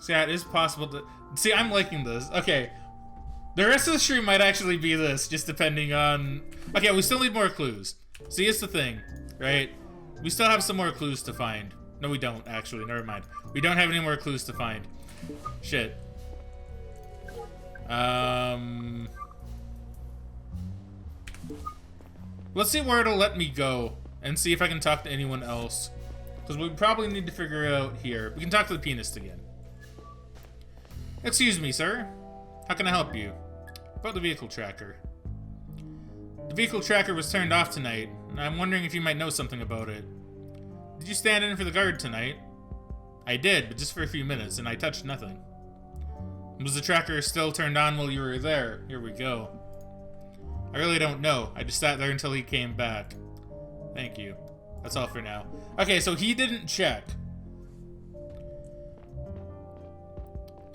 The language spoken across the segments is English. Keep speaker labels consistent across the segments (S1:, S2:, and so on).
S1: So yeah, it is possible to... See, I'm liking this. Okay. The rest of the stream might actually be this, just depending on... Okay, we still need more clues. See, it's the thing, right? We still have some more clues to find. No, we don't, actually. Never mind. We don't have any more clues to find. Shit. Let's see where it'll let me go, and see if I can talk to anyone else. Because we probably need to figure it out here. We can talk to the pianist again. Excuse me, sir. How can I help you? About the vehicle tracker. The vehicle tracker was turned off tonight, and I'm wondering if you might know something about it. Did you stand in for the guard tonight? I did, but just for a few minutes, and I touched nothing. Was the tracker still turned on while you were there? Here we go. I really don't know. I just sat there until he came back. Thank you. That's all for now. Okay, so he didn't check.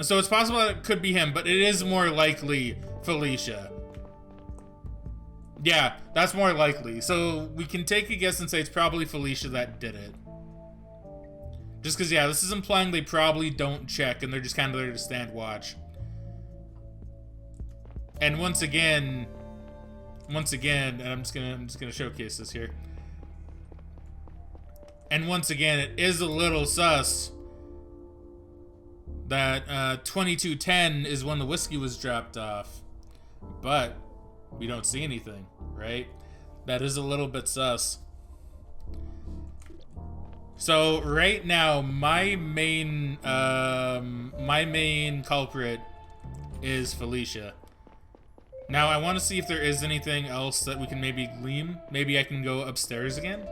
S1: So it's possible that it could be him, but it is more likely Felicia. Yeah, that's more likely. So we can take a guess and say it's probably Felicia that did it. Just because, yeah, this is implying they probably don't check and they're just kind of there to stand watch. And once again, and I'm just gonna showcase this here. And once again, it is a little sus that 2210 is when the whiskey was dropped off, but we don't see anything, right? That is a little bit sus. So right now, my main culprit is Felicia. Now I want to see if there is anything else that we can maybe glean. Maybe I can go upstairs again.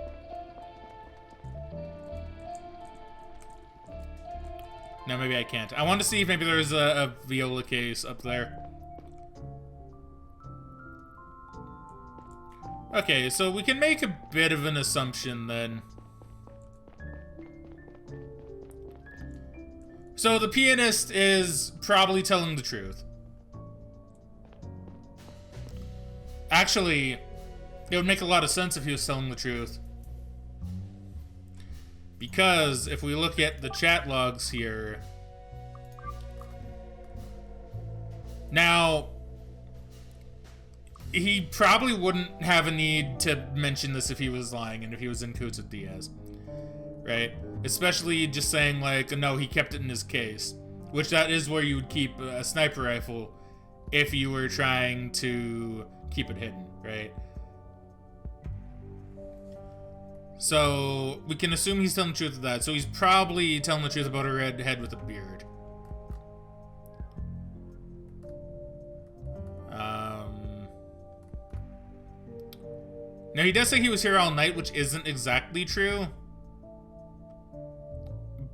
S1: No, maybe I can't. I want to see if maybe there's a viola case up there. Okay, so we can make a bit of an assumption then. So the pianist is probably telling the truth. Actually, it would make a lot of sense if he was telling the truth. Because if we look at the chat logs here... Now, he probably wouldn't have a need to mention this if he was lying and if he was in cahoots with Diaz. Right? Especially just saying, like, no, he kept it in his case. Which that is where you would keep a sniper rifle if you were trying to keep it hidden, right? So we can assume he's telling the truth of that. So he's probably telling the truth about a redhead with a beard. Now he does say he was here all night, which isn't exactly true.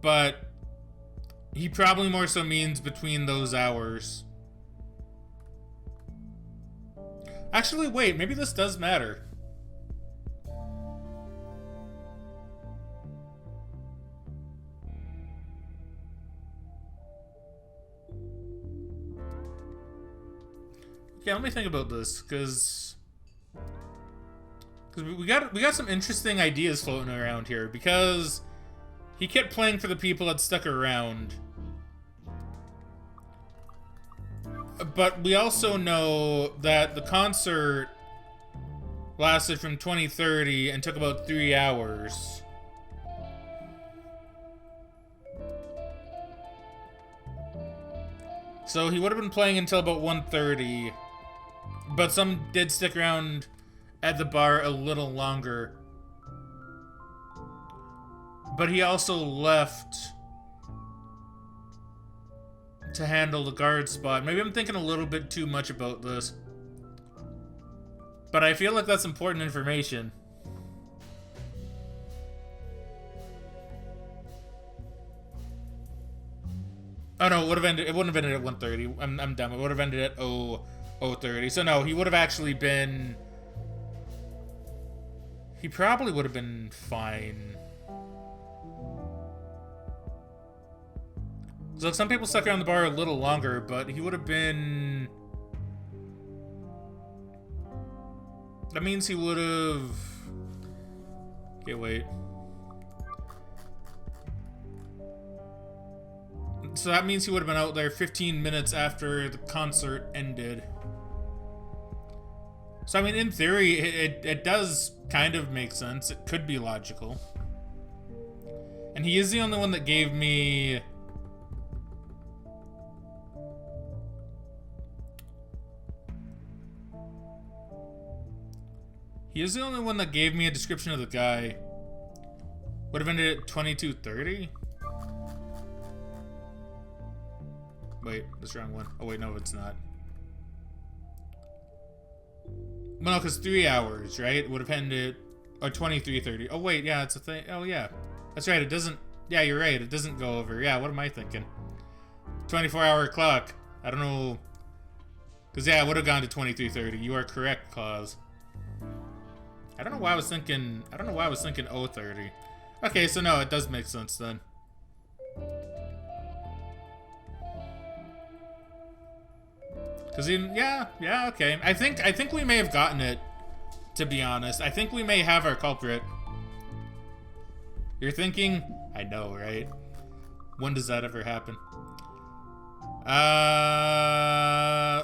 S1: But he probably more so means between those hours. Actually, wait, maybe this does matter. Okay, let me think about this, because we got some interesting ideas floating around here, because he kept playing for the people that stuck around. But we also know that the concert lasted from 2030 and took about 3 hours. So he would have been playing until about 1:30, but some did stick around at the bar a little longer. But he also left to handle the guard spot. Maybe I'm thinking a little bit too much about this, but I feel like that's important information. Oh no, it would have ended. It wouldn't have ended at 1:30. I'm dumb. It would have ended at 0:30. So no, he would have actually been. He probably would have been fine. So some people stuck around the bar a little longer, but he would have been... That means he would have... Okay, wait. So that means he would have been out there 15 minutes after the concert ended. So, I mean, in theory, it does kind of make sense. It could be logical. And he is the only one that gave me... He is the only one that gave me a description of the guy. Would have ended at 22:30? Wait, that's the wrong one. Oh wait, no, it's not. Well, no, because 3 hours, right? Would have ended... Or 23:30. Oh wait, yeah, it's a thing. Oh yeah. That's right, it doesn't... Yeah, you're right, it doesn't go over. Yeah, what am I thinking? 24-hour clock. I don't know... Because yeah, it would have gone to 23:30. You are correct, Claus. I don't know why I was thinking... I don't know why I was thinking 0:30. Okay, so no, it does make sense then. Cause yeah, okay. I think we may have gotten it, to be honest. I think we may have our culprit. You're thinking? I know, right? When does that ever happen?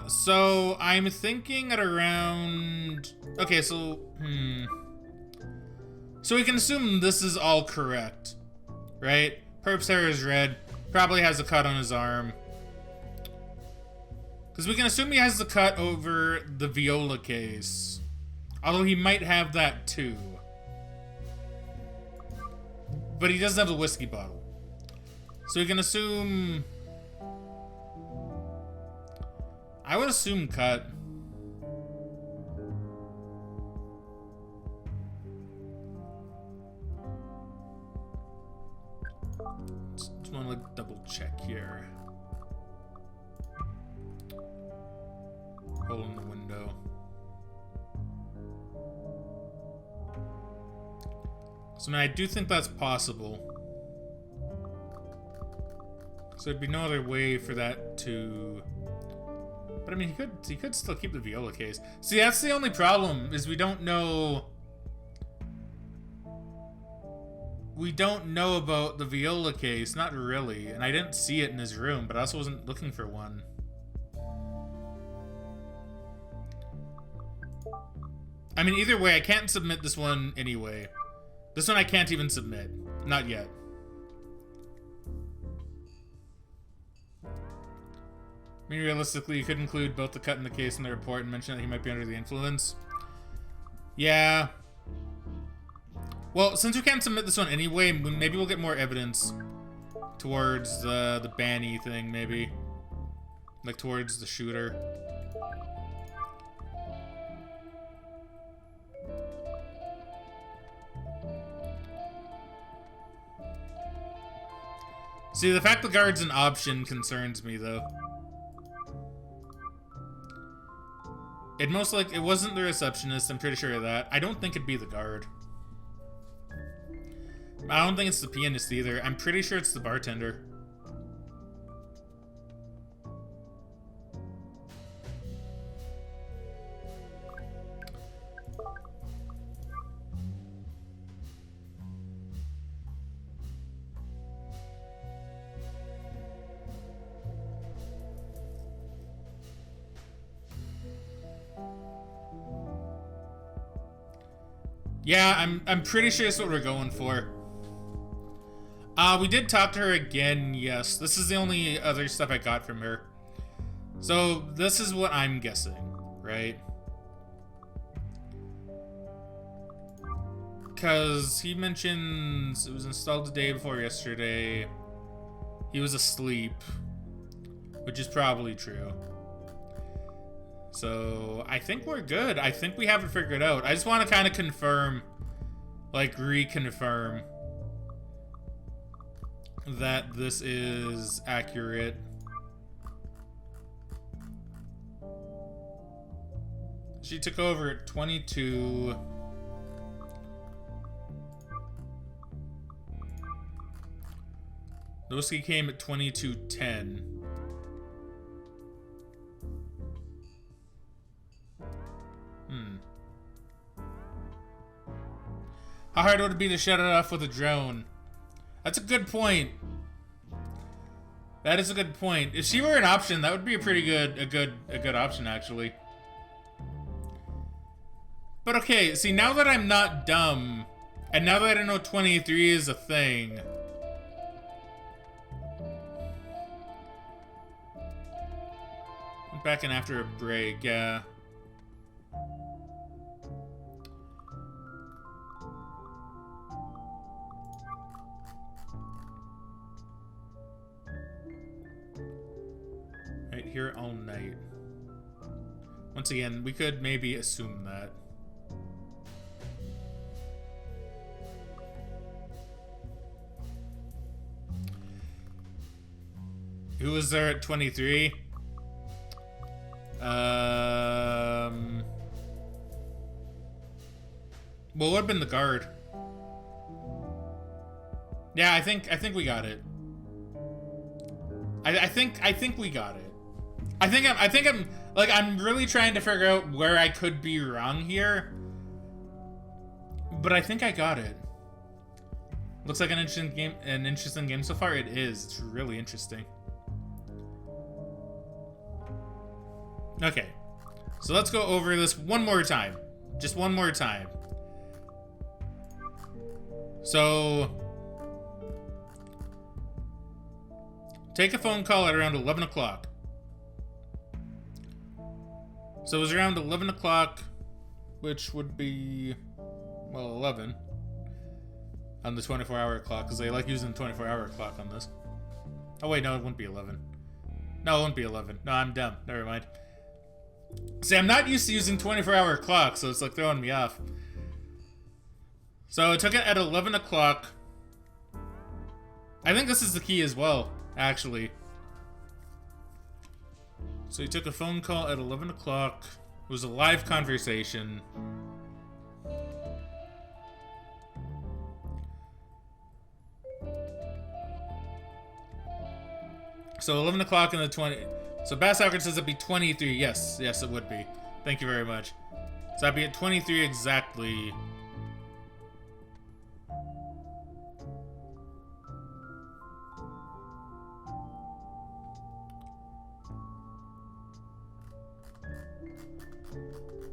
S1: So I'm thinking at around... Okay, so... So we can assume this is all correct, right? Perp's hair is red. Probably has a cut on his arm. Because we can assume he has the cut over the viola case. Although he might have that too. But he doesn't have the whiskey bottle. So we can assume... I would assume cut. Just want to double check here. Hole in the window. So, I mean, I do think that's possible. So there'd be no other way for that to... But I mean, he could still keep the viola case. See, that's the only problem, is we don't know... We don't know about the viola case, not really. And I didn't see it in his room, but I also wasn't looking for one. I mean, either way, I can't submit this one anyway. This one I can't even submit. Not yet. I mean, realistically, you could include both the cut and the case in the report and mention that he might be under the influence. Yeah. Well, since we can't submit this one anyway, maybe we'll get more evidence towards the Banny thing, maybe. Like, towards the shooter. See, the fact the guard's an option concerns me, though. It wasn't the receptionist, I'm pretty sure of that. I don't think it'd be the guard. I don't think it's the pianist either. I'm pretty sure it's the bartender. Yeah, I'm pretty sure that's what we're going for. We did talk to her again, yes. This is the only other stuff I got from her. So, this is what I'm guessing, right? Because he mentions it was installed the day before yesterday. He was asleep, which is probably true. So, I think we're good. I think we have it figured out. I just want to kind of confirm, like, reconfirm that this is accurate. She took over at 22. The whiskey came at 22:10. How hard would it be to shut it off with a drone? That's a good point. That is a good point. If she were an option, that would be a pretty good, a good option, actually. But okay, see, now that I'm not dumb, and now that I know 23 is a thing... Went back in after a break, yeah. Right here all night. Once again, we could maybe assume that. Who was there at 23? Well, it would have been the guard. Yeah, I think we got it. I think we got it. I think I'm like, I'm really trying to figure out where I could be wrong here. But I think I got it. Looks like an interesting game so far. It is. It's really interesting. Okay. So let's go over this one more time. Just one more time. So take a phone call at around 11 o'clock. So it was around 11 o'clock, which would be, well, 11 on the 24-hour clock, because they like using the 24-hour clock on this. Oh, wait, no, it wouldn't be 11. No, it wouldn't be 11. No, I'm dumb. Never mind. See, I'm not used to using 24-hour clocks, so it's like throwing me off. So I took it at 11 o'clock. I think this is the key as well, actually. So he took a phone call at 11 o'clock. It was a live conversation. So 11 o'clock in the 20... So Bass Alfred says it'd be 23. Yes, yes, it would be. Thank you very much. So that'd be at 23 exactly.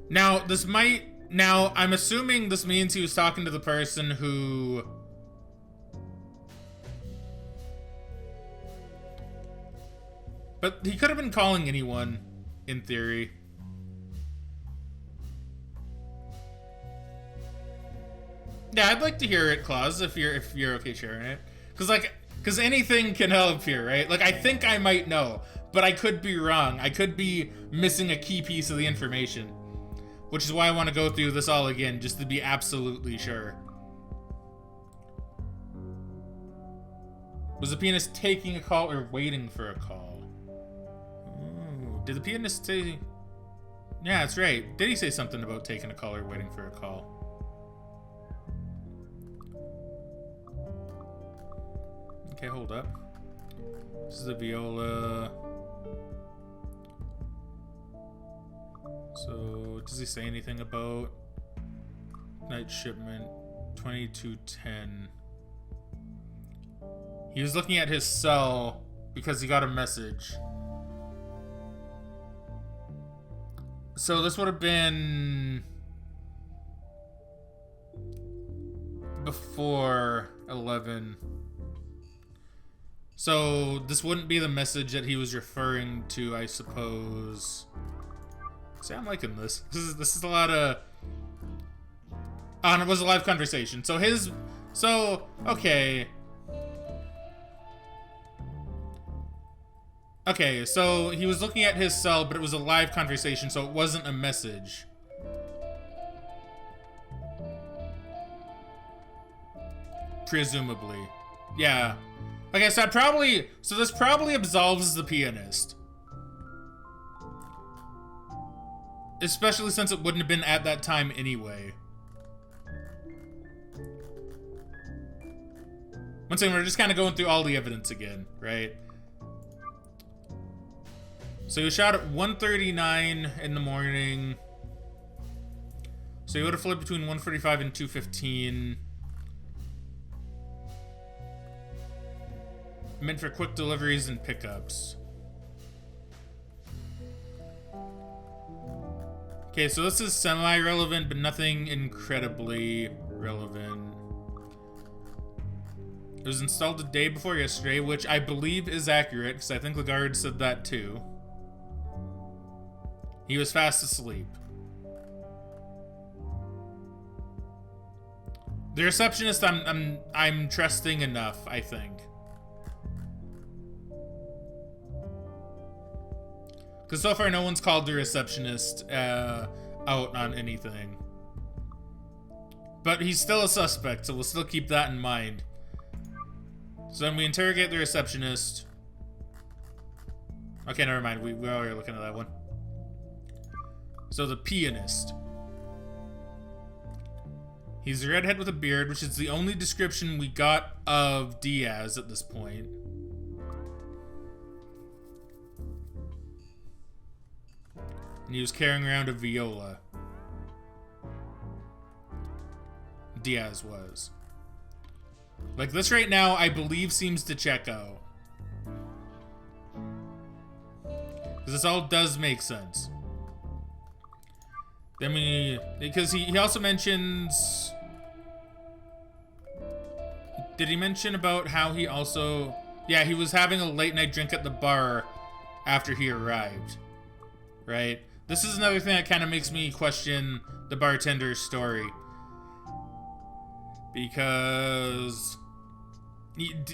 S1: Now, this might... Now, I'm assuming this means he was talking to the person who... But he could have been calling anyone, in theory. Yeah, I'd like to hear it, Claus, if you're okay sharing it. Cause anything can help here, right? Like, I think I might know, but I could be wrong. I could be missing a key piece of the information. Which is why I want to go through this all again, just to be absolutely sure. Was the pianist taking a call or waiting for a call? Ooh, did the pianist say... Yeah, that's right. Did he say something about taking a call or waiting for a call? Okay, hold up. This is a viola. So, does he say anything about night shipment 2210? He was looking at his cell because he got a message. So this would have been before 11. So this wouldn't be the message that he was referring to, I suppose. See, I'm liking this. This is a lot of... Oh, and it was a live conversation. So his... So, okay. Okay, so he was looking at his cell, but it was a live conversation, so it wasn't a message. Presumably. Yeah. Okay, so this probably absolves the pianist. Especially since it wouldn't have been at that time anyway. Once again, we're just kind of going through all the evidence again, right? So he was shot at 1:39 in the morning. So he would have fled between 1:45 and 2:15. Meant for quick deliveries and pickups. Okay, so this is semi-relevant, but nothing incredibly relevant. It was installed the day before yesterday, which I believe is accurate, because I think the guard said that too. He was fast asleep. The receptionist, I'm trusting enough, I think. Because so far, no one's called the receptionist out on anything. But he's still a suspect, so we'll still keep that in mind. So then we interrogate the receptionist. Okay, never mind. We already looking at that one. So the pianist. He's a redhead with a beard, which is the only description we got of Diaz at this point. And he was carrying around a viola. Diaz was. Like, this right now, I believe seems to check out. Because this all does make sense. Then because he also mentions... Did he mention about how he also... Yeah, he was having a late night drink at the bar after he arrived. Right? This is another thing that kind of makes me question the bartender's story. Because...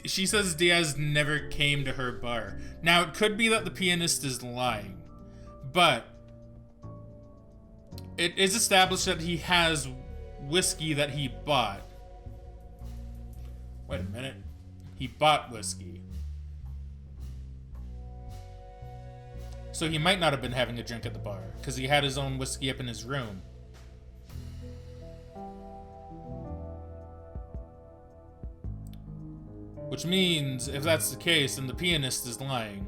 S1: she says Diaz never came to her bar. Now, it could be that the pianist is lying. But... it is established that he has whiskey that he bought. Wait a minute. He bought whiskey. So he might not have been having a drink at the bar, because he had his own whiskey up in his room. Which means, if that's the case, then the pianist is lying.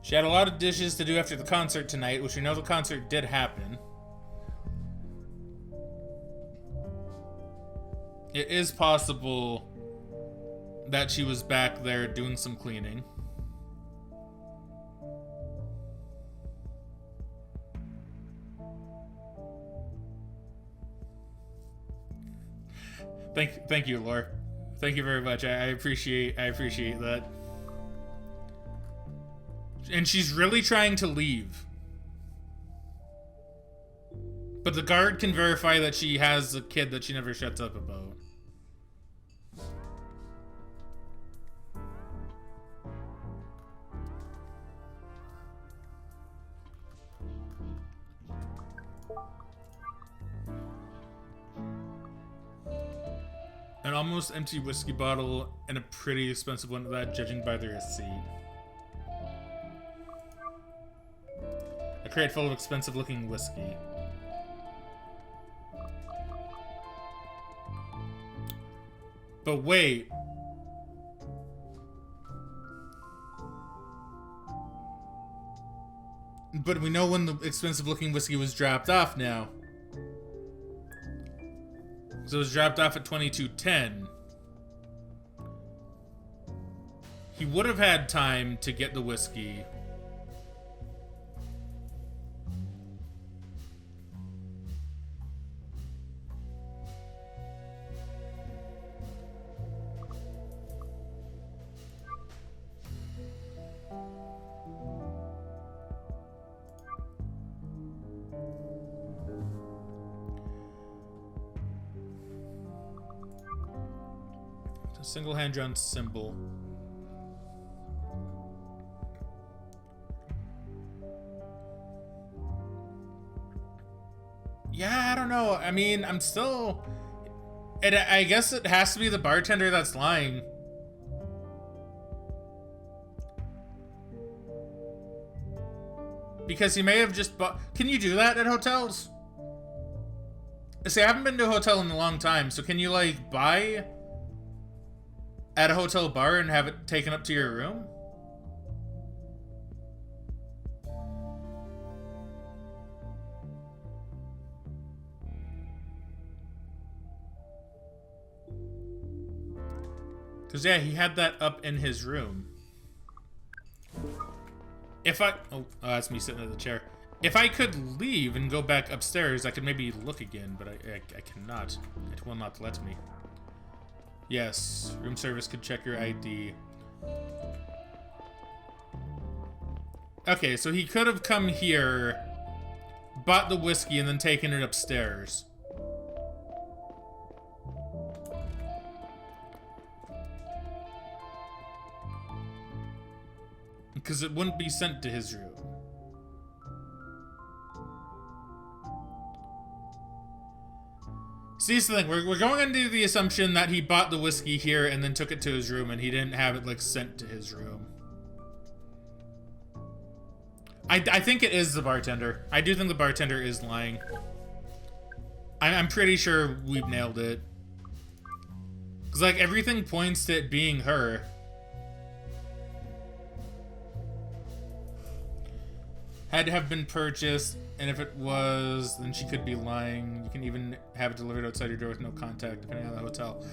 S1: She had a lot of dishes to do after the concert tonight, which we know the concert did happen. It is possible that she was back there doing some cleaning. Thank you, Laura. Thank you very much. I appreciate that. And she's really trying to leave. But the guard can verify that she has a kid that she never shuts up about. An almost empty whiskey bottle and a pretty expensive one at that, judging by the receipt. A crate full of expensive-looking whiskey. But wait. But we know when the expensive-looking whiskey was dropped off now. So it was dropped off at 22:10. He would have had time to get the whiskey. Single hand drawn symbol. Yeah, I don't know. I mean, I'm still... I guess it has to be the bartender that's lying. Because he may have just bought... Can you do that at hotels? See, I haven't been to a hotel in a long time, so can you, like, buy... at a hotel bar and have it taken up to your room? Because, yeah, he had that up in his room. If I... Oh, that's me sitting in the chair. If I could leave and go back upstairs, I could maybe look again, but I cannot. It will not let me. Yes, room service could check your ID. Okay, so he could have come here, bought the whiskey, and then taken it upstairs. Because it wouldn't be sent to his room. See, that's the thing. We're going under the assumption that he bought the whiskey here and then took it to his room and he didn't have it, like, sent to his room. I think it is the bartender. I do think the bartender is lying. I'm pretty sure we've nailed it. Because, like, everything points to it being her. Had to have been purchased, and if it was, then she could be lying. You can even have it delivered outside your door with no contact, depending on the hotel.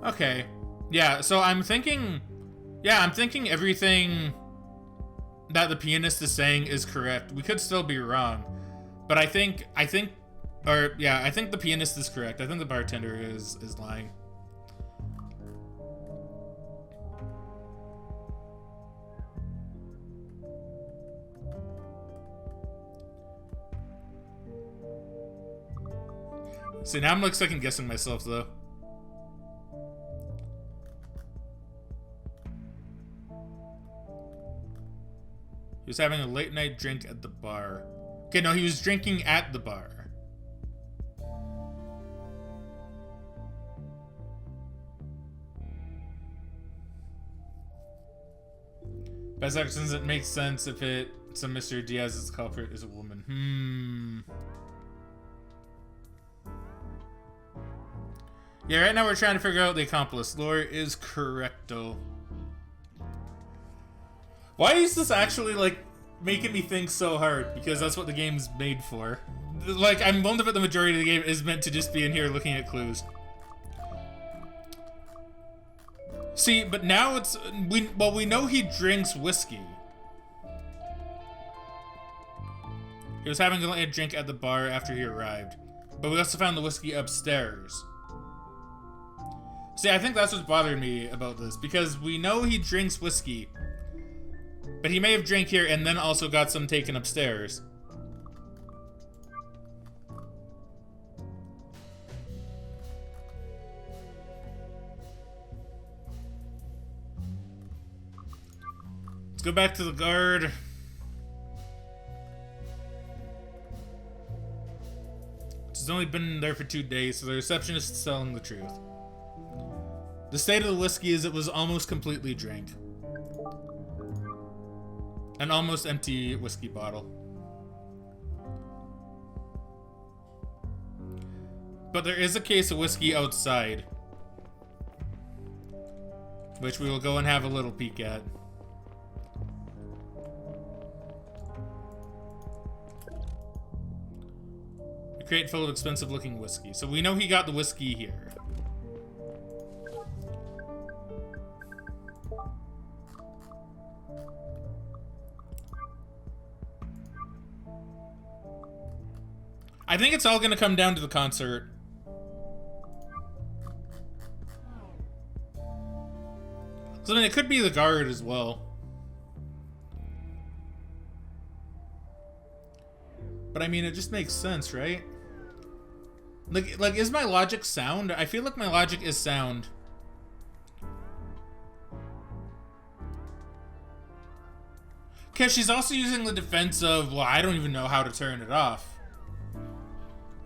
S1: Okay. Yeah, so I'm thinking... Yeah, I'm thinking everything that the pianist is saying is correct. We could still be wrong. But I think the pianist is correct. I think the bartender is lying. See, now I'm like second guessing myself though. He was having a late night drink at the bar. Okay, no, he was drinking at the bar. By second, it makes sense if it's a Mr. Diaz's culprit is a woman. Yeah, right now we're trying to figure out the accomplice. Laura is correcto. Why is this actually, like, making me think so hard? Because that's what the game's made for. Like, I'm willing to bet the majority of the game is meant to just be in here looking at clues. See, but now it's... we know he drinks whiskey. He was having a drink at the bar after he arrived. But we also found the whiskey upstairs. See, I think that's what's bothering me about this, because we know he drinks whiskey, but he may have drank here and then also got some taken upstairs. Let's go back to the guard. He's only been there for 2 days, so the receptionist is telling the truth. The state of the whiskey is it was almost completely drank. An almost empty whiskey bottle. But there is a case of whiskey outside, which we will go and have a little peek at. A crate full of expensive looking whiskey. So we know he got the whiskey here. I think it's all gonna come down to the concert. So, I mean, it could be the guard as well. But I mean, it just makes sense, right? Like, is my logic sound? I feel like my logic is sound. Okay, she's also using the defense of, well, I don't even know how to turn it off.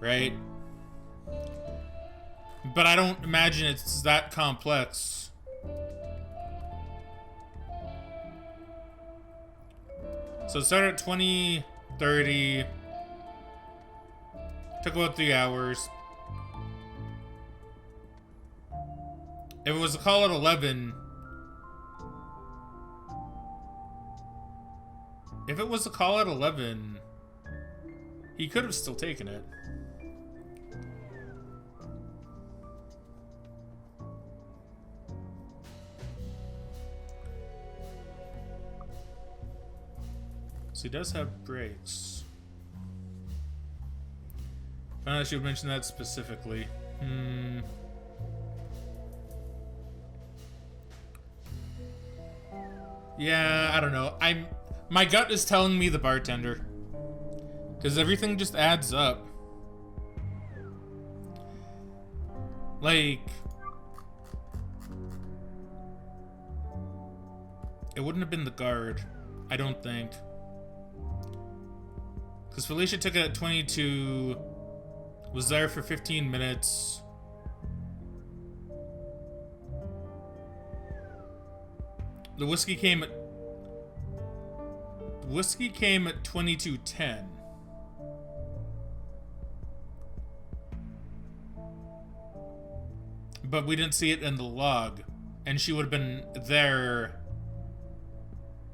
S1: Right? But I don't imagine it's that complex. So it started at 20:30. Took about 3 hours. If it was a call at 11... If it was a call at 11... He could have still taken it. So he does have brakes. I don't know if she would mention that specifically. Yeah, I don't know. My gut is telling me the bartender. Because everything just adds up. Like, it wouldn't have been the guard, I don't think. Because Felicia took it at 22, was there for 15 minutes. The whiskey came at 22:10. But we didn't see it in the log. And she would have been there.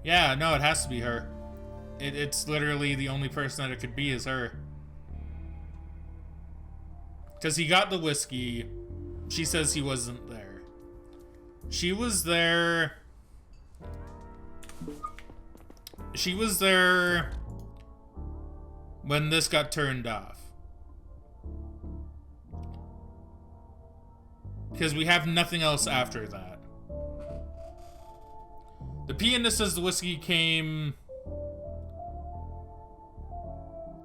S1: Yeah, no, it has to be her. It's literally the only person that it could be is her. Because he got the whiskey. She says he wasn't there. She was there. She was there when this got turned off. Because we have nothing else after that. The pianist says the whiskey came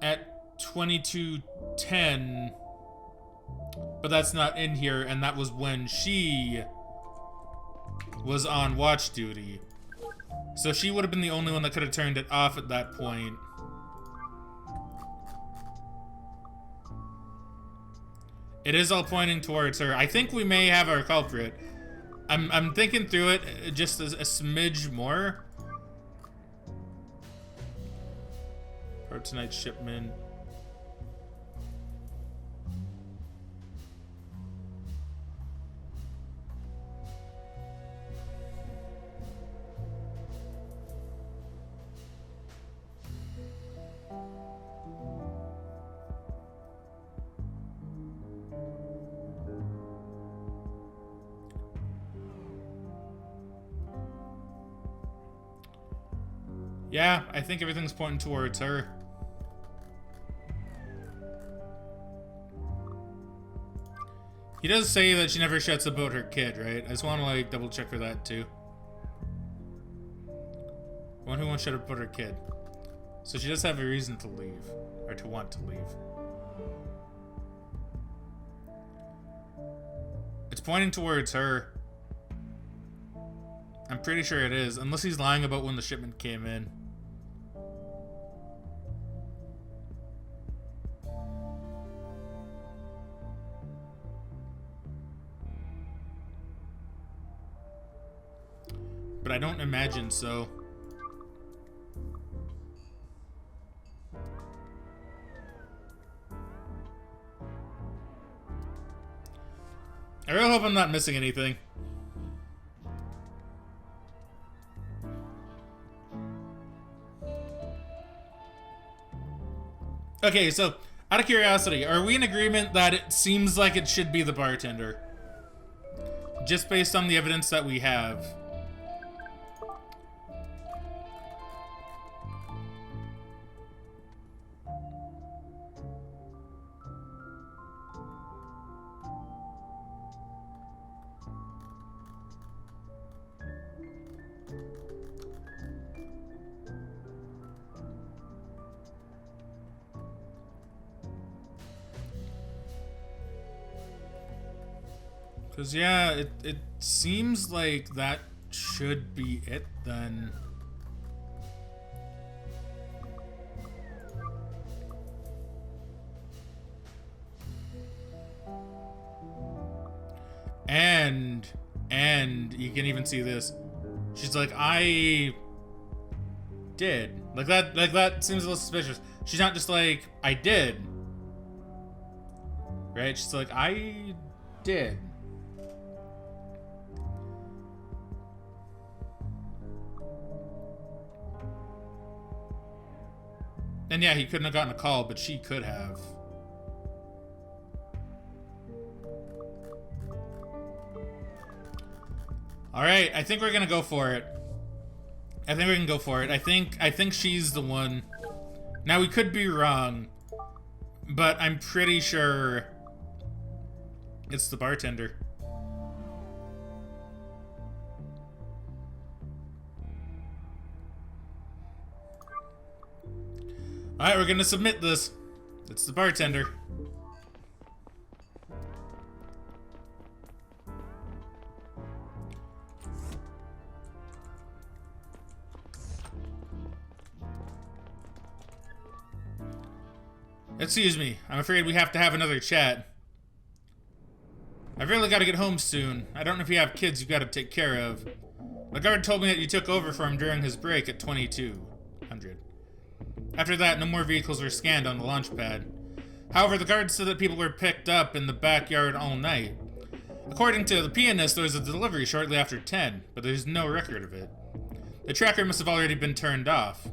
S1: at 22:10, but that's not in here, and that was when she was on watch duty. So she would have been the only one that could have turned it off at that point. It is all pointing towards her. I think we may have our culprit. I'm thinking through it just a smidge more. For tonight's shipment. Yeah, I think everything's pointing towards her. He does say that she never shuts about her kid, right? I just want to, like, double check for that, too. One who won't shut up about her kid. So she does have a reason to leave. Or to want to leave. It's pointing towards her. I'm pretty sure it is. Unless he's lying about when the shipment came in. But I don't imagine so. I really hope I'm not missing anything. Okay, so, out of curiosity, are we in agreement that it seems like it should be the bartender? Just based on the evidence that we have. Because, yeah, it seems like that should be it, then. And you can even see this. She's like, I did. Like that seems a little suspicious. She's not just like, I did. Right? She's like, I did. And yeah, he couldn't have gotten a call, but she could have. Alright, I think we're gonna go for it. I think we can go for it. I think she's the one. Now, we could be wrong, but I'm pretty sure it's the bartender. Alright, we're gonna submit this. It's the bartender. Excuse me, I'm afraid we have to have another chat. I've really got to get home soon. I don't know if you have kids you've got to take care of. The guard told me that you took over for him during his break at 2200. After that, no more vehicles were scanned on the launch pad. However, the guard said that people were picked up in the backyard all night. According to the pianist, there was a delivery shortly after 10, but there's no record of it. The tracker must have already been turned off.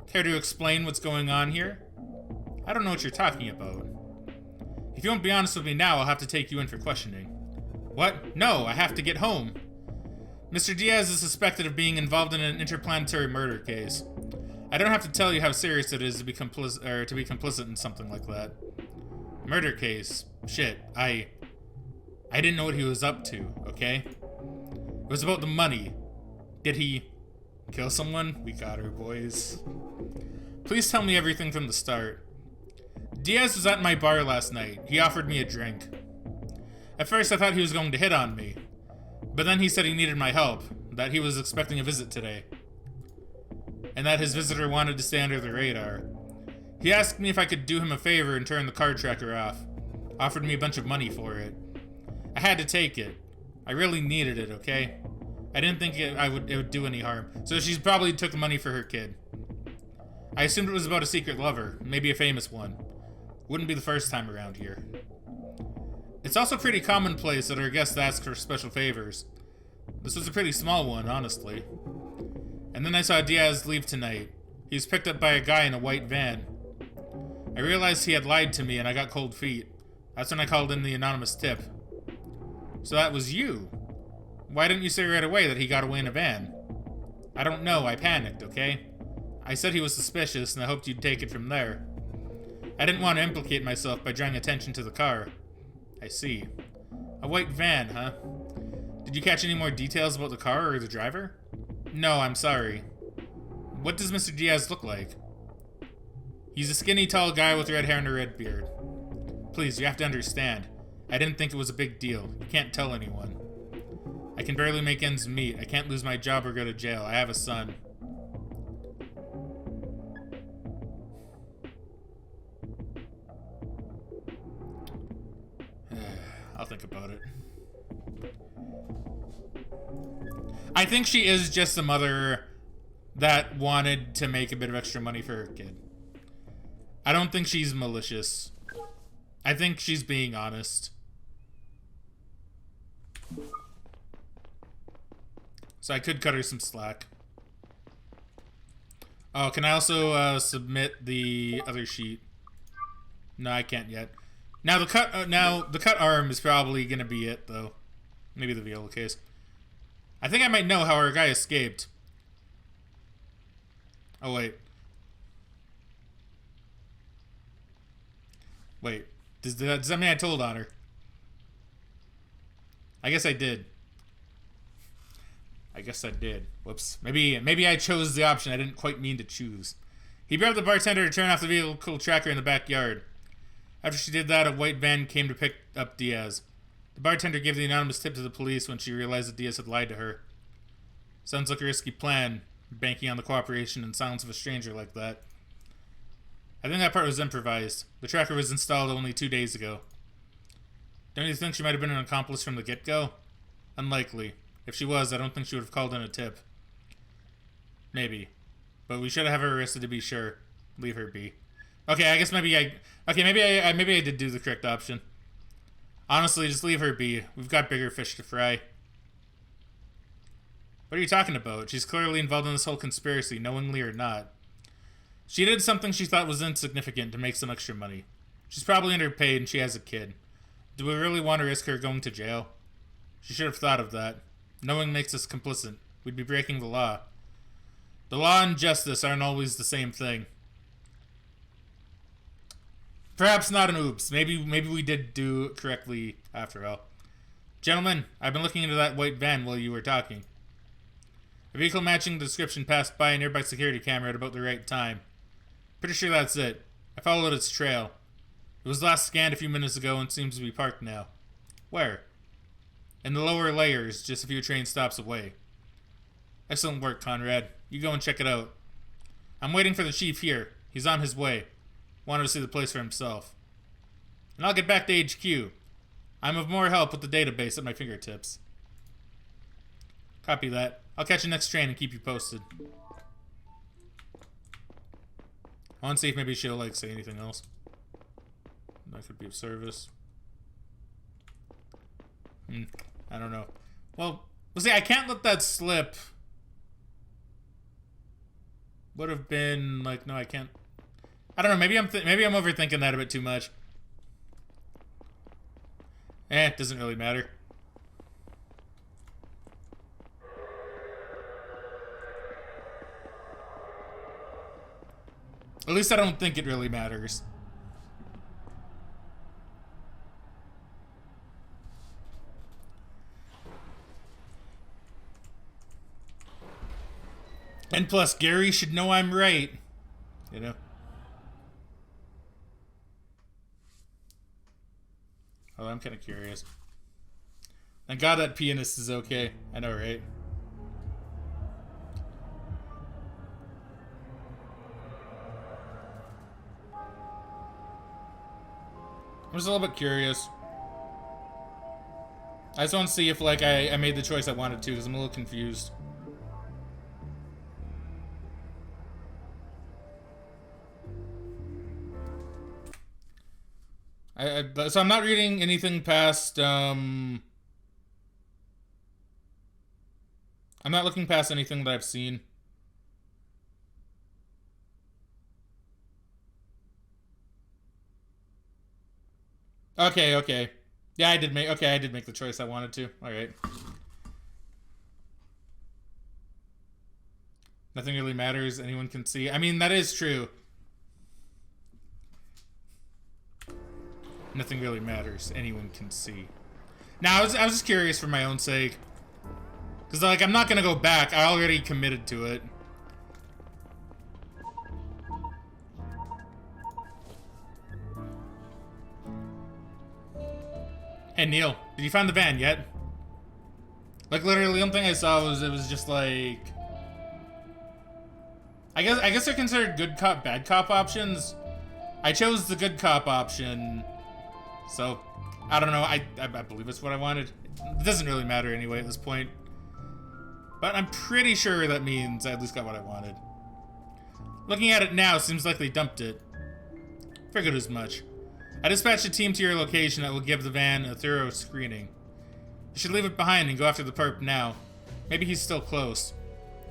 S1: Care to explain what's going on here? I don't know what you're talking about. If you won't be honest with me now, I'll have to take you in for questioning. What? No, I have to get home. Mr. Diaz is suspected of being involved in an interplanetary murder case. I don't have to tell you how serious it is to be complicit in something like that. Murder case. Shit, I didn't know what he was up to, okay? It was about the money. Did he kill someone? We got her, boys. Please tell me everything from the start. Diaz was at my bar last night. He offered me a drink. At first I thought he was going to hit on me, but then he said he needed my help, that he was expecting a visit today, and that his visitor wanted to stay under the radar. He asked me if I could do him a favor and turn the card tracker off. Offered me a bunch of money for it. I had to take it. I really needed it, okay? I didn't think it would do any harm. So she probably took the money for her kid. I assumed it was about a secret lover, maybe a famous one. Wouldn't be the first time around here. It's also pretty commonplace that our guests ask for special favors. This was a pretty small one, honestly. And then I saw Diaz leave tonight. He was picked up by a guy in a white van. I realized he had lied to me and I got cold feet. That's when I called in the anonymous tip. So that was you. Why didn't you say right away that he got away in a van? I don't know, I panicked, okay? I said he was suspicious and I hoped you'd take it from there. I didn't want to implicate myself by drawing attention to the car. I see. A white van, huh? Did you catch any more details about the car or the driver? No, I'm sorry. What does Mr. Diaz look like? He's a skinny, tall guy with red hair and a red beard. Please, you have to understand. I didn't think it was a big deal. You can't tell anyone. I can barely make ends meet. I can't lose my job or go to jail. I have a son. I'll think about it. I think she is just a mother that wanted to make a bit of extra money for her kid. I don't think she's malicious. I think she's being honest. So I could cut her some slack. Oh, can I also submit the other sheet? No, I can't yet. Now the cut arm is probably gonna be it though. Maybe the viola case. I think I might know how our guy escaped. Oh wait. Wait. Does that mean I told on her? I guess I did. I guess I did. Whoops. Maybe I chose the option I didn't quite mean to choose. He grabbed the bartender to turn off the vehicle tracker in the backyard. After she did that, a white van came to pick up Diaz. The bartender gave the anonymous tip to the police when she realized that Diaz had lied to her. Sounds like a risky plan, banking on the cooperation and silence of a stranger like that. I think that part was improvised. The tracker was installed only 2 days ago. Don't you think she might have been an accomplice from the get-go? Unlikely. If she was, I don't think she would have called in a tip. Maybe. But we should have her arrested to be sure. Leave her be. Okay, I guess maybe I did do the correct option. Honestly, just leave her be. We've got bigger fish to fry. What are you talking about? She's clearly involved in this whole conspiracy, knowingly or not. She did something she thought was insignificant to make some extra money. She's probably underpaid and she has a kid. Do we really want to risk her going to jail? She should have thought of that. Knowing makes us complicit. We'd be breaking the law. The law and justice aren't always the same thing. Perhaps not an oops. Maybe we did do it correctly after all. Gentlemen, I've been looking into that white van while you were talking. A vehicle matching the description passed by a nearby security camera at about the right time. Pretty sure that's it. I followed its trail. It was last scanned a few minutes ago and seems to be parked now. Where? In the lower layers, just a few train stops away. Excellent work, Conrad. You go and check it out. I'm waiting for the chief here. He's on his way. Wanted to see the place for himself. And I'll get back to HQ. I'm of more help with the database at my fingertips. Copy that. I'll catch you next train and keep you posted. I want to see if maybe she'll, like, say anything else. That could be of service. I don't know. Well, see, I can't let that slip. Would have been, like, no, I can't. I don't know, maybe I'm overthinking that a bit too much. It doesn't really matter. At least I don't think it really matters. And plus, Gary should know I'm right. You know? Oh, I'm kind of curious. Thank God that pianist is okay. I know, right? I'm just a little bit curious. I just want to see if, like, I made the choice I wanted to, because I'm a little confused. So I'm not reading anything past, I'm not looking past anything that I've seen. Okay. Yeah, I did make the choice I wanted to. Alright. Nothing really matters, anyone can see. I mean, that is true. Nothing really matters, anyone can see. Now, I was just curious for my own sake. Because, like, I'm not gonna go back. I already committed to it. Hey, Neil, did you find the van yet? Like, literally, the only thing I saw was, it was just, like... I guess they're considered good cop, bad cop options. I chose the good cop option. So, I don't know, I believe it's what I wanted. It doesn't really matter anyway at this point. But I'm pretty sure that means I at least got what I wanted. Looking at it now, seems like they dumped it. Figured as much. I dispatched a team to your location that will give the van a thorough screening. You should leave it behind and go after the perp now. Maybe he's still close.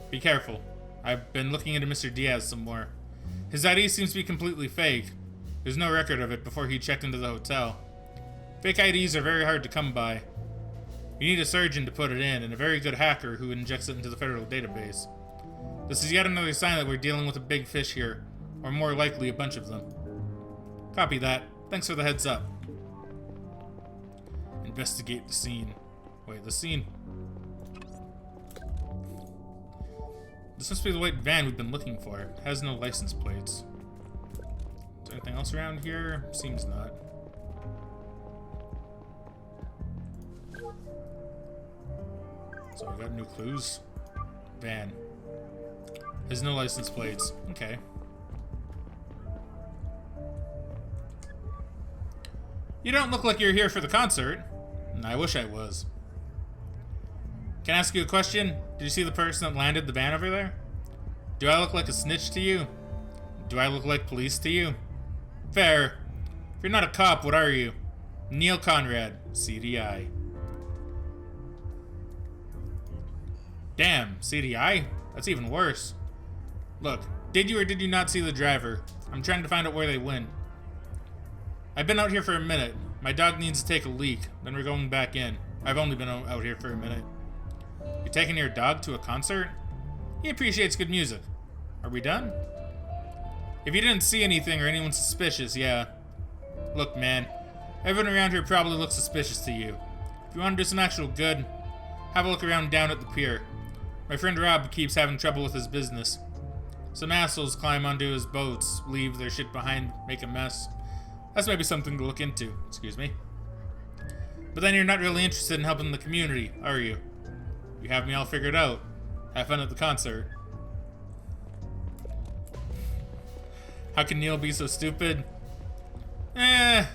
S1: Be careful. I've been looking into Mr. Diaz some more. His ID seems to be completely fake. There's no record of it before he checked into the hotel. Fake IDs are very hard to come by. You need a surgeon to put it in, and a very good hacker who injects it into the federal database. This is yet another sign that we're dealing with a big fish here, or more likely a bunch of them. Copy that. Thanks for the heads up. Investigate the scene. Wait, the scene? This must be the white van we've been looking for. It has no license plates. Is there anything else around here? Seems not. So we got new clues. Van. Has no license plates. Okay. You don't look like you're here for the concert. I wish I was. Can I ask you a question? Did you see the person that landed the van over there? Do I look like a snitch to you? Do I look like police to you? Fair. If you're not a cop, what are you? Neil Conrad, CDI. Damn, CDI? That's even worse. Look, did you or did you not see the driver? I'm trying to find out where they went. I've been out here for a minute. My dog needs to take a leak, then we're going back in. I've only been out here for a minute. You taking your dog to a concert? He appreciates good music. Are we done? If you didn't see anything or anyone suspicious, yeah. Look, man. Everyone around here probably looks suspicious to you. If you want to do some actual good, have a look around down at the pier. My friend Rob keeps having trouble with his business. Some assholes climb onto his boats, leave their shit behind, make a mess. That's maybe something to look into. Excuse me. But then you're not really interested in helping the community, are you? You have me all figured out. Have fun at the concert. How can Neil be so stupid? I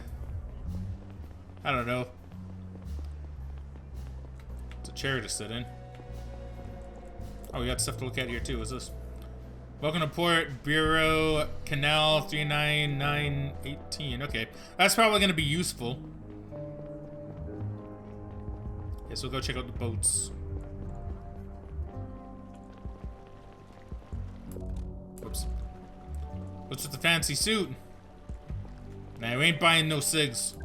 S1: don't know. It's a chair to sit in. Oh, we got stuff to look at here too. What's this? Welcome to Port Bureau Canal 39918. Okay, that's probably going to be useful. Yes, we'll go check out the boats. Whoops. What's with the fancy suit? Nah, we ain't buying no cigs.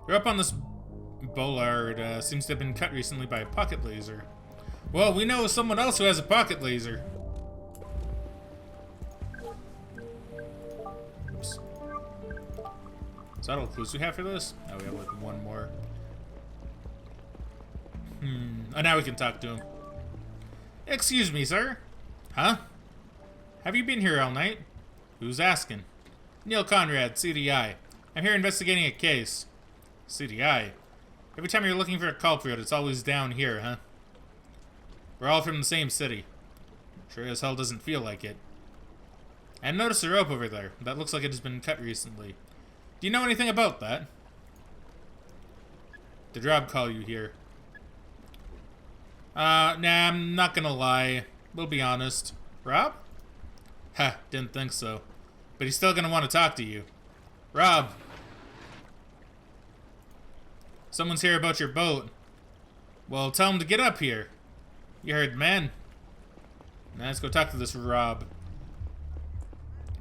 S1: They're up on this bollard. Seems to have been cut recently by a pocket laser. Well, we know someone else who has a pocket laser. Oops. Is that all the clues we have for this? Oh, we have like one more. Oh, now we can talk to him. Excuse me, sir. Huh? Have you been here all night? Who's asking? Neil Conrad, CDI. I'm here investigating a case. CDI? Every time you're looking for a culprit, it's always down here, huh? We're all from the same city. Sure as hell doesn't feel like it. I noticed a rope over there. That looks like it has been cut recently. Do you know anything about that? Did Rob call you here? Nah, I'm not gonna lie. We'll be honest. Rob? Ha, didn't think so. But he's still gonna want to talk to you. Rob! Someone's here about your boat. Well, tell him to get up here. You heard, man. Now let's go talk to this Rob.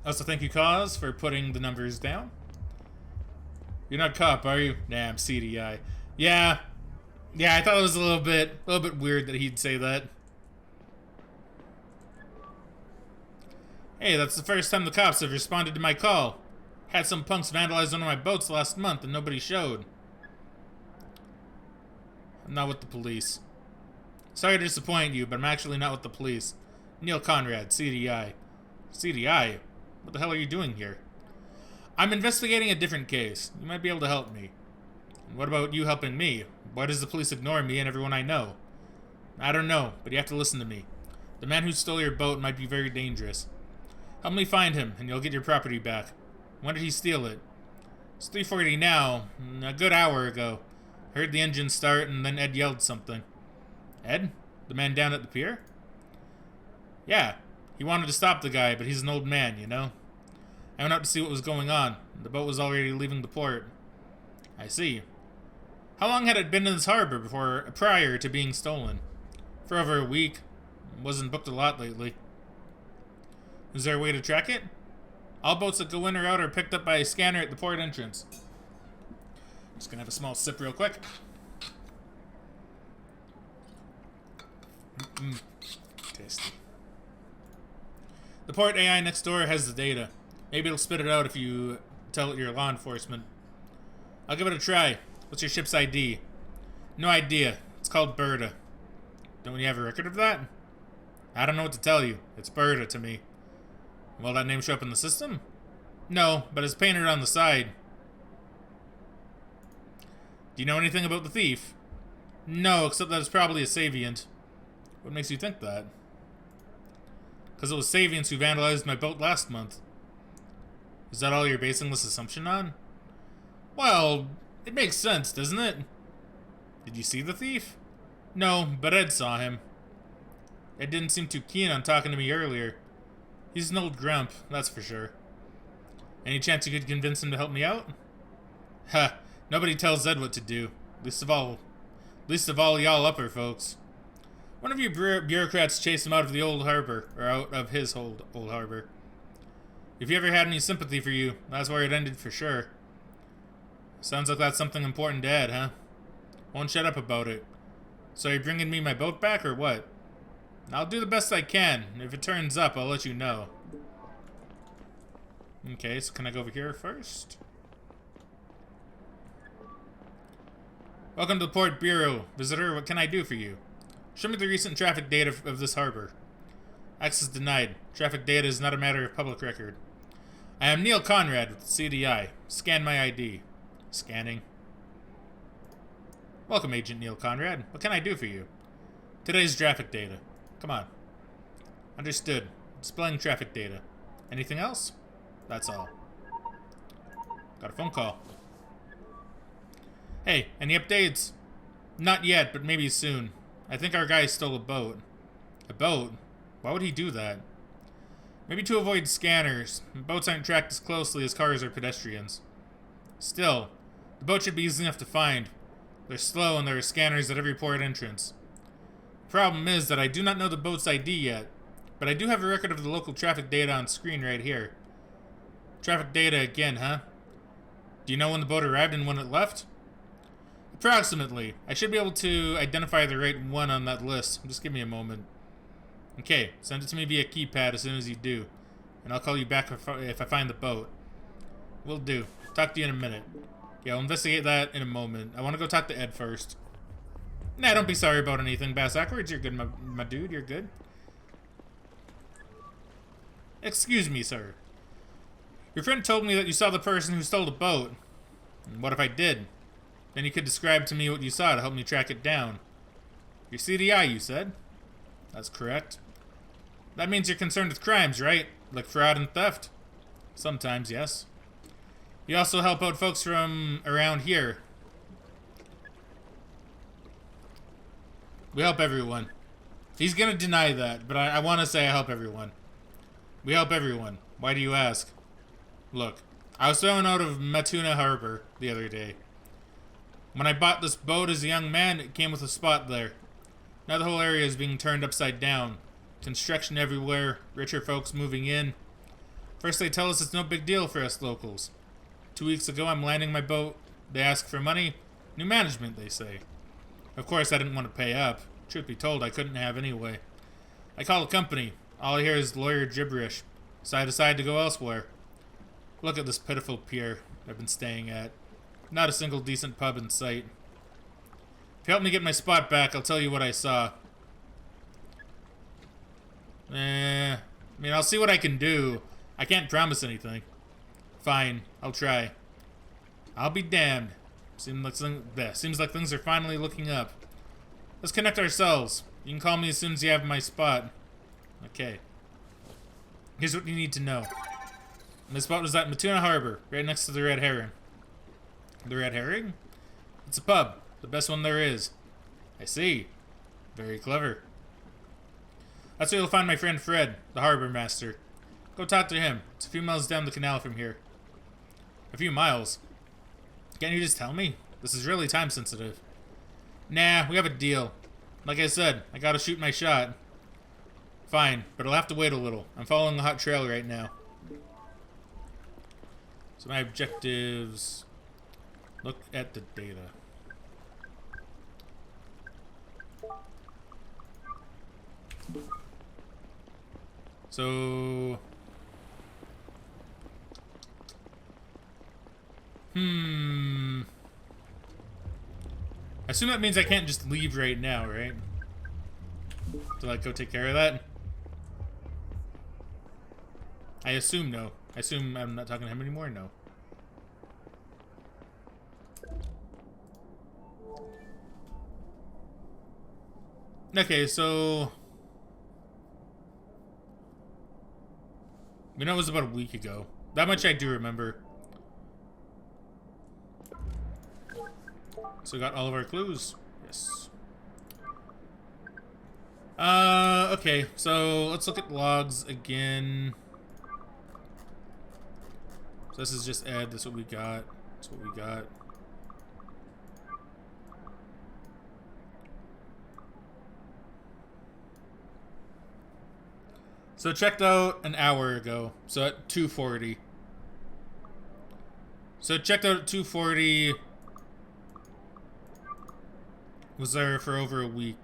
S1: Also, thank you, Cause, for putting the numbers down. You're not cop, are you? Nah, I'm CDI. Yeah. Yeah, I thought it was a little bit weird that he'd say that. Hey, that's the first time the cops have responded to my call. Had some punks vandalize one of my boats last month and nobody showed. I'm not with the police. Sorry to disappoint you, but I'm actually not with the police. Neil Conrad, CDI. CDI? What the hell are you doing here? I'm investigating a different case. You might be able to help me. And what about you helping me? Why does the police ignore me and everyone I know? I don't know, but you have to listen to me. The man who stole your boat might be very dangerous. Help me find him, and you'll get your property back. When did he steal it? It's 3:40 now. A good hour ago. I heard the engine start, and then Ed yelled something. Ed? The man down at the pier? Yeah. He wanted to stop the guy, but he's an old man, you know? I went out to see what was going on. The boat was already leaving the port. I see. How long had it been in this harbor prior to being stolen? For over a week. Wasn't booked a lot lately. Is there a way to track it? All boats that go in or out are picked up by a scanner at the port entrance. Just gonna have a small sip real quick. Tasty. The port AI next door has the data. Maybe it'll spit it out if you tell it you're law enforcement. I'll give it a try. What's your ship's ID? No idea. It's called Berta. Don't you have a record of that? I don't know what to tell you. It's Berta to me. Will that name show up in the system? No, but it's painted on the side. Do you know anything about the thief? No, except that it's probably a Saviant. What makes you think that? Because it was Saviants who vandalized my boat last month. Is that all you're basing this assumption on? Well, it makes sense, doesn't it? Did you see the thief? No, but Ed saw him. Ed didn't seem too keen on talking to me earlier. He's an old grump, that's for sure. Any chance you could convince him to help me out? Ha, nobody tells Ed what to do. Least of all y'all upper folks. One of you bureaucrats chased him out of the old harbor, or out of his old harbor. If he ever had any sympathy for you, that's where it ended for sure. Sounds like that's something important to Ed, huh? Won't shut up about it. So are you bringing me my boat back, or what? I'll do the best I can. If it turns up, I'll let you know. Okay, so can I go over here first? Welcome to the Port Bureau. Visitor, what can I do for you? Show me the recent traffic data of this harbor. Access denied. Traffic data is not a matter of public record. I am Neil Conrad with the CDI. Scan my ID. Scanning. Welcome, Agent Neil Conrad. What can I do for you? Today's traffic data. Come on. Understood. Displaying traffic data. Anything else? That's all. Got a phone call. Hey, any updates? Not yet, but maybe soon. I think our guy stole a boat. A boat? Why would he do that? Maybe to avoid scanners. Boats aren't tracked as closely as cars or pedestrians. Still, the boat should be easy enough to find. They're slow and there are scanners at every port entrance. The problem is that I do not know the boat's ID yet, but I do have a record of the local traffic data on screen right here. Traffic data again, huh? Do you know when the boat arrived and when it left? Approximately. I should be able to identify the right one on that list. Just give me a moment. Okay, send it to me via keypad as soon as you do, and I'll call you back if I find the boat. Will do. Talk to you in a minute. Yeah, I'll investigate that in a moment. I want to go talk to Ed first. Nah, don't be sorry about anything, Bass Ackwards. You're good, my dude. You're good. Excuse me, sir. Your friend told me that you saw the person who stole the boat. And what if I did? Then you could describe to me what you saw to help me track it down. Your CDI, you said? That's correct. That means you're concerned with crimes, right? Like fraud and theft? Sometimes, yes. You also help out folks from around here. We help everyone. He's gonna deny that, but I want to say I help everyone. We help everyone. Why do you ask? Look, I was thrown out of Lacuna Harbor the other day. When I bought this boat as a young man, it came with a spot there. Now the whole area is being turned upside down. Construction everywhere, richer folks moving in. First they tell us it's no big deal for us locals. 2 weeks ago I'm landing my boat. They ask for money. New management, they say. Of course I didn't want to pay up. Truth be told, I couldn't have anyway. I call the company. All I hear is lawyer gibberish. So I decide to go elsewhere. Look at this pitiful pier I've been staying at. Not a single decent pub in sight. If you help me get my spot back, I'll tell you what I saw. I mean, I'll see what I can do. I can't promise anything. Fine, I'll try. I'll be damned. Seems like things are finally looking up. Let's connect ourselves. You can call me as soon as you have my spot. Okay. Here's what you need to know. My spot was at Lacuna Harbor, right next to the Red Heron. The Red Herring? It's a pub. The best one there is. I see. Very clever. That's where you'll find my friend Fred, the harbor master. Go talk to him. It's a few miles down the canal from here. A few miles? Can't you just tell me? This is really time sensitive. Nah, we have a deal. Like I said, I gotta shoot my shot. Fine, but I'll have to wait a little. I'm following the hot trail right now. So my objectives... Look at the data. So... I assume that means I can't just leave right now, right? To like go take care of that? I assume no. I assume I'm not talking to him anymore? No. Okay, so... We know it was about a week ago. That much I do remember. So we got all of our clues. Yes. Okay, so let's look at logs again. So this is just Ed, this is what we got. That's what we got. So checked out an hour ago, so at 2:40. So checked out at 2:40. Was there for over a week.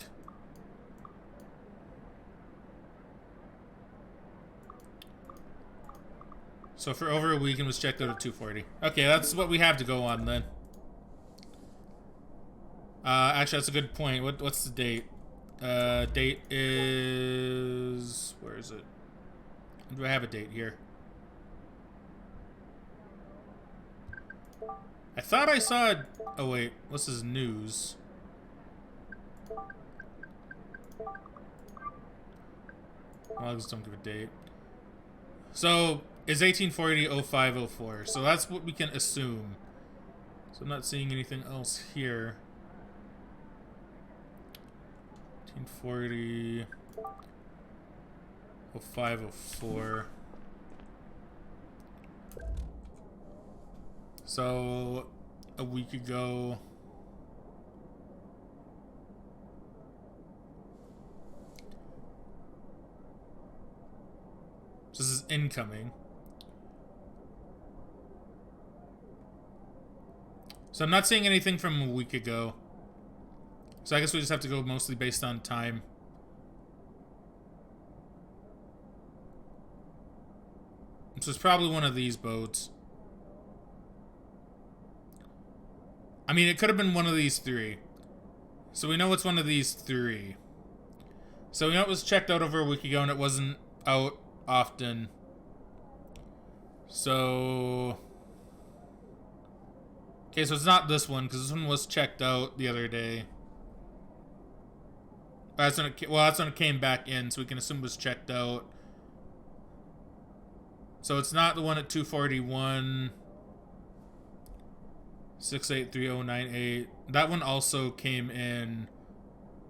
S1: So for over a week and was checked out at 240. Okay, that's what we have to go on then. Actually, that's a good point. What's the date? Date is... Where is it? Do I have a date here? I thought I saw it... Oh, wait. What's his news? Logs don't give a date. So, it's 1840-05-04. So that's what we can assume. So I'm not seeing anything else here. 1840... 05-04. So, a week ago... This is incoming. So I'm not seeing anything from a week ago. So I guess we just have to go mostly based on time. So it's probably one of these boats. I mean, it could have been one of these three. So we know it's one of these three. So we know it was checked out over a week ago and it wasn't out often. So... Okay, so it's not this one, because this one was checked out the other day. That's when it came back in, so we can assume it was checked out. So it's not the one at 241... 683098. That one also came in.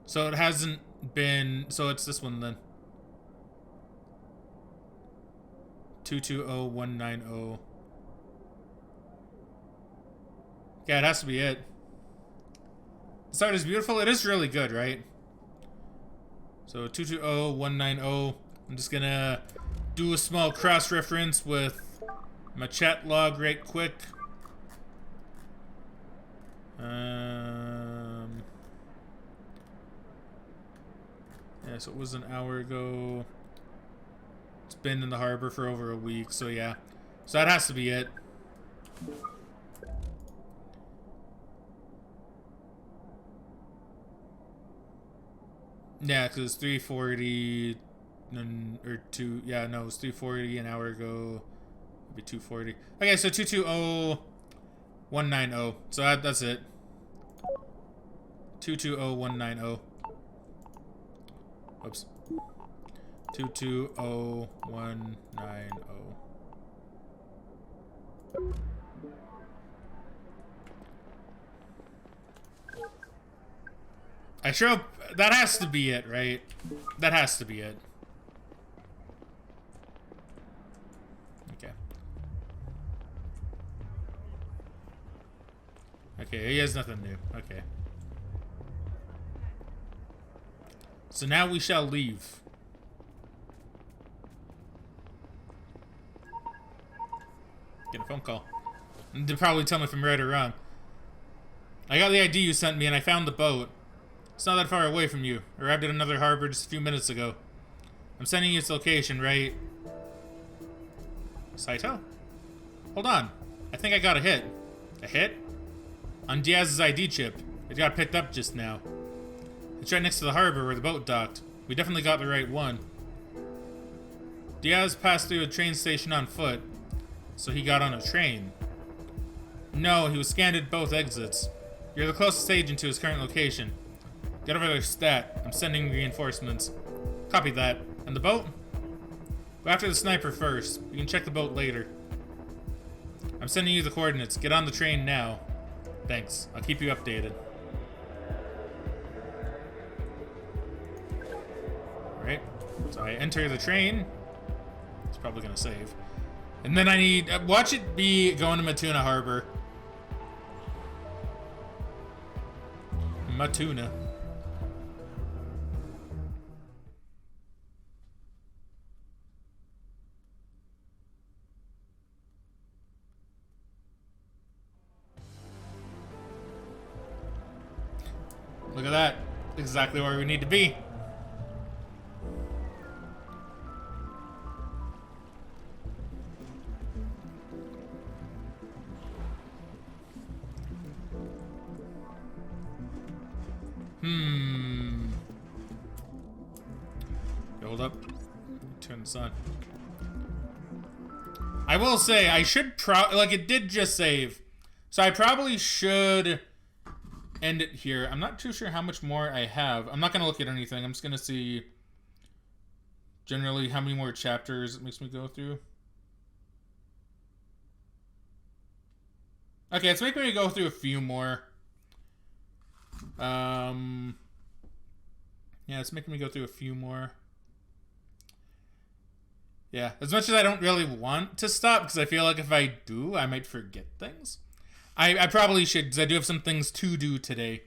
S1: So it hasn't been... So it's this one then. 220190. Yeah, it has to be it. This art is beautiful. It is really good, right? So 220190. I'm just gonna do a small cross-reference with my chat log right quick. Yeah, so it was an hour ago. It's been in the harbor for over a week, so yeah. So that has to be it. Yeah, because it's 340 or two. Yeah, no, it was 340 an hour ago. It'd be 240. Okay, so 220190. So that's it. 220190. Oops. 220190. I sure hope that has to be it, right? That has to be it. Okay. Okay, he has nothing new. Okay. So now we shall leave. Get a phone call. They'll probably tell me if I'm right or wrong. I got the ID you sent me and I found the boat. It's not that far away from you. Arrived at another harbor just a few minutes ago. I'm sending you its location, right? Saito? Hold on. I think I got a hit. A hit? On Diaz's ID chip. It got picked up just now. It's right next to the harbor where the boat docked. We definitely got the right one. Diaz passed through a train station on foot, so he got on a train. No, he was scanned at both exits. You're the closest agent to his current location. Get over there, stat. I'm sending reinforcements. Copy that. And the boat? Go after the sniper first. You can check the boat later. I'm sending you the coordinates. Get on the train now. Thanks. I'll keep you updated. Alright. So I enter the train. It's probably gonna save. And then I need... watch it be going to Matuna Harbor. Matuna. Look at that. Exactly where we need to be. Hold up. Turn this on. I will say, I should like, it did just save. So I probably should end it here. I'm not too sure how much more I have. I'm not going to look at anything. I'm just going to see generally how many more chapters it makes me go through. Okay, it's making me go through a few more. Yeah, it's making me go through a few more. Yeah, as much as I don't really want to stop, because I feel like if I do, I might forget things. I probably should, because I do have some things to do today,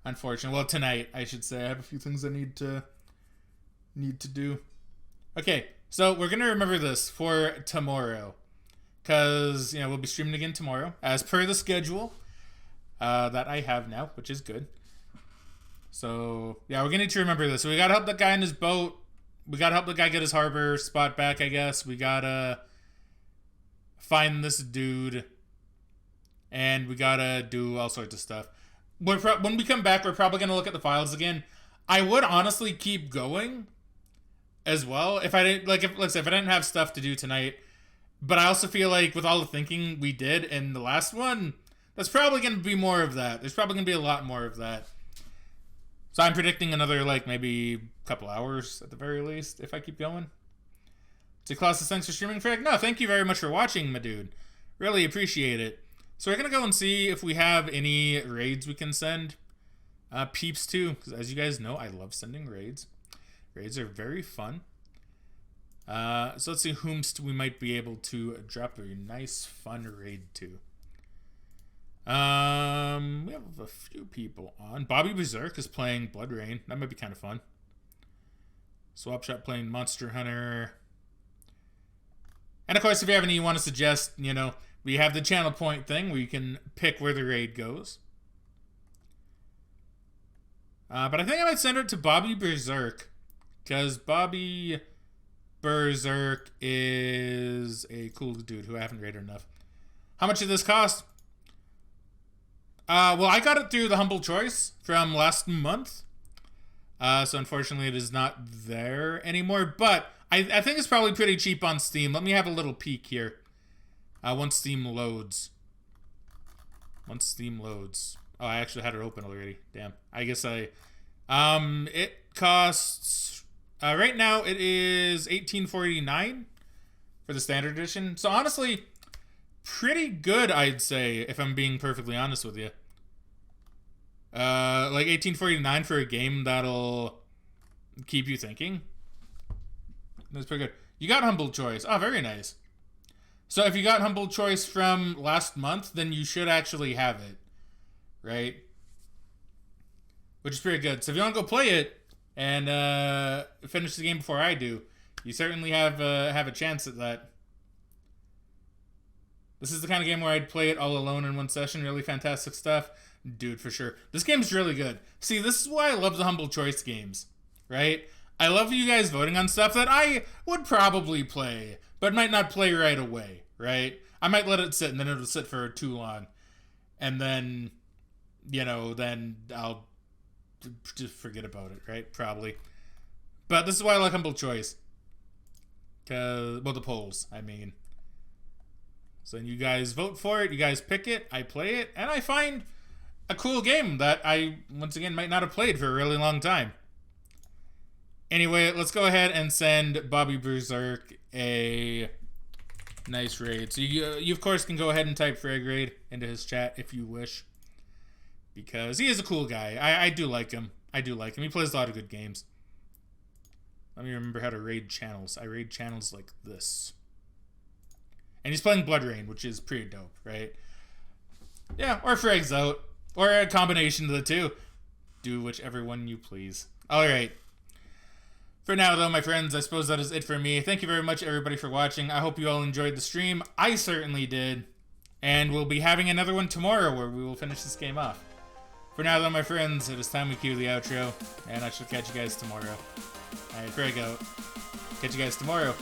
S1: unfortunately. Well, tonight, I should say. I have a few things I need to do. Okay, so we're going to remember this for tomorrow, because, you know, we'll be streaming again tomorrow, as per the schedule that I have now, which is good. So, yeah, we're going to need to remember this. So we got to help that guy in his boat. We gotta help the guy get his harbor spot back, I guess. We gotta find this dude. And we gotta do all sorts of stuff. When we come back, we're probably gonna look at the files again. I would honestly keep going as well. If I didn't, like, if I didn't have stuff to do tonight. But I also feel like with all the thinking we did in the last one, that's probably gonna be more of that. There's probably gonna be a lot more of that. So I'm predicting another, like, maybe a couple hours at the very least, if I keep going. So, Colossus, thanks for streaming, Frag. No, thank you very much for watching, my dude. Really appreciate it. So we're going to go and see if we have any raids we can send peeps to. Because as you guys know, I love sending raids. Raids are very fun. So let's see whomst we might be able to drop a nice, fun raid to. We have a few people on. Bobby Berserk is playing Blood Rain. That might be kind of fun. Swapshot playing Monster Hunter. And of course, if you have any you want to suggest, you know, we have the channel point thing where you can pick where the raid goes. But I think I might send it to Bobby Berserk. Because Bobby Berserk is a cool dude who I haven't raided enough. How much did this cost? Well, I got it through the Humble Choice from last month. So unfortunately, it is not there anymore. But I think it's probably pretty cheap on Steam. Let me have a little peek here. Once Steam loads. Once Steam loads. Oh, I actually had it open already. Damn. I guess it costs... right now, it is $18.49 for the standard edition. So honestly, pretty good, I'd say, if I'm being perfectly honest with you. Like $18.49 for a game that'll keep you thinking. That's pretty good. You got Humble Choice. Oh, very nice. So if you got Humble Choice from last month, then you should actually have it, right? Which is pretty good. So if you want to go play it and finish the game before I do, you certainly have a chance at that. This is the kind of game where I'd play it all alone in one session. Really fantastic stuff. Dude, for sure. This game's really good. See, this is why I love the Humble Choice games, right? I love you guys voting on stuff that I would probably play, but might not play right away, right? I might let it sit, and then it'll sit for too long. And then, you know, then I'll just forget about it, right? Probably. But this is why I like Humble Choice. Well, the polls, I mean. So then you guys vote for it, you guys pick it, I play it, and I find a cool game that I, once again, might not have played for a really long time. Anyway, let's go ahead and send Bobby Berserk a nice raid. So you of course, can go ahead and type Frag Raid into his chat if you wish. Because he is a cool guy. I do like him. I do like him. He plays a lot of good games. Let me remember how to raid channels. I raid channels like this. And he's playing Blood Rain, which is pretty dope, right? Yeah, or Frag's Out. Or a combination of the two. Do whichever one you please. Alright. For now, though, my friends, I suppose that is it for me. Thank you very much, everybody, for watching. I hope you all enjoyed the stream. I certainly did. And we'll be having another one tomorrow where we will finish this game off. For now, though, my friends, it is time we cue the outro. And I shall catch you guys tomorrow. Alright, Frag Out. Catch you guys tomorrow.